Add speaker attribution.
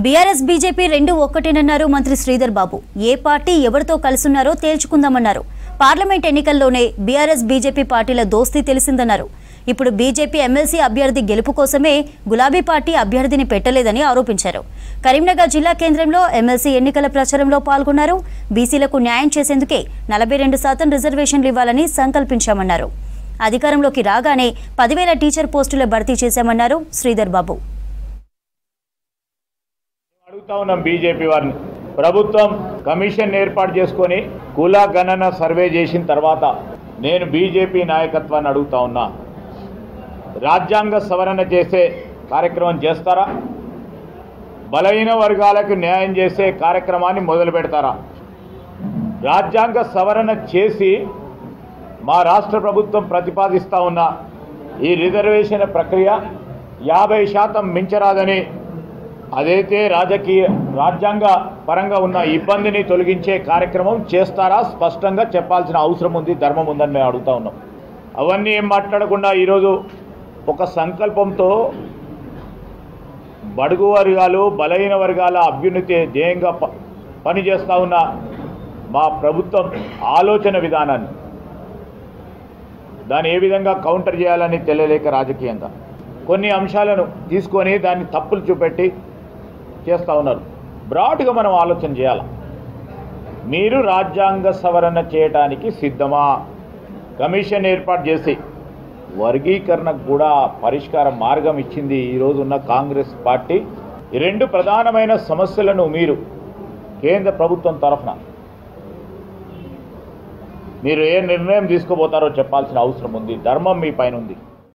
Speaker 1: BRS BJP రెండు ఒక్కటేనన్నారు మంత్రి శ్రీధర్ బాబు. ఏ party ఎవరితో కలిసున్నారో తేల్చుకుందామన్నారు. పార్లమెంట్ ఎన్నికల్లోనే బీఆర్ఎస్ బీజేపీ పార్టీల దోస్తీ తెలిసిందన్నారు. ఇప్పుడు బీజేపీ ఎమ్మెల్సీ అభ్యర్థి గెలుపు కోసమే గులాబీ పార్టీ అభ్యర్థిని పెట్టలేదని ఆరోపించారు. కరీంనగర్ జిల్లా కేంద్రంలో ఎమ్మెల్సీ ఎన్నికల ప్రచారంలో పాల్గొన్నారు. బీసీలకు న్యాయం చేసేందుకే 42% రిజర్వేషన్లు ఇవ్వాలని సంకల్పించామన్నారు. అధికారంలోకి రాగానే 10,000 టీచర్ పోస్టుల భర్తీ చేశామన్నారు శ్రీధర్ బాబు.
Speaker 2: అడుగుతా ఉన్నాం బీజేపీ వారిని, ప్రభుత్వం కమిషన్ ఏర్పాటు చేసుకొని కుల గణన సర్వే చేసిన తర్వాత నేను బీజేపీ నాయకత్వాన్ని అడుగుతా ఉన్నా, రాజ్యాంగ సవరణ చేసే కార్యక్రమం చేస్తారా? బలహీన వర్గాలకు న్యాయం చేసే కార్యక్రమాన్ని మొదలు పెడతారా? రాజ్యాంగ సవరణ చేసి మా రాష్ట్ర ప్రభుత్వం ప్రతిపాదిస్తూ ఉన్న ఈ రిజర్వేషన్ ప్రక్రియ 50% మించరాదని, అదైతే రాజ్యాంగ పరంగా ఉన్న ఇబ్బందిని తొలగించే కార్యక్రమం చేస్తారా? స్పష్టంగా చెప్పాల్సిన అవసరం ఉంది, ధర్మం ఉందని మేము అడుగుతా ఉన్నాం. అవన్నీ ఏం మాట్లాడకుండా ఈరోజు ఒక సంకల్పంతో బడుగు వర్గాలు బలహీన వర్గాల అభ్యున్నతి ధ్యేయంగా పనిచేస్తూ ఉన్న మా ప్రభుత్వం ఆలోచన విధానాన్ని దాన్ని ఏ విధంగా కౌంటర్ చేయాలని తెలియలేక రాజకీయంగా కొన్ని అంశాలను తీసుకొని దాన్ని తప్పులు చూపెట్టి చేస్తూ ఉన్నారు. బ్రాడ్గా మనం ఆలోచన చేయాలి. మీరు రాజ్యాంగ సవరణ చేయడానికి సిద్ధమా? కమిషన్ ఏర్పాటు చేసి వర్గీకరణకు కూడా పరిష్కార మార్గం ఇచ్చింది ఈరోజు ఉన్న కాంగ్రెస్ పార్టీ. ఈ రెండు ప్రధానమైన సమస్యలను మీరు కేంద్ర ప్రభుత్వం తరఫున మీరు ఏ నిర్ణయం తీసుకోబోతారో చెప్పాల్సిన అవసరం ఉంది, ధర్మం మీ పైన ఉంది.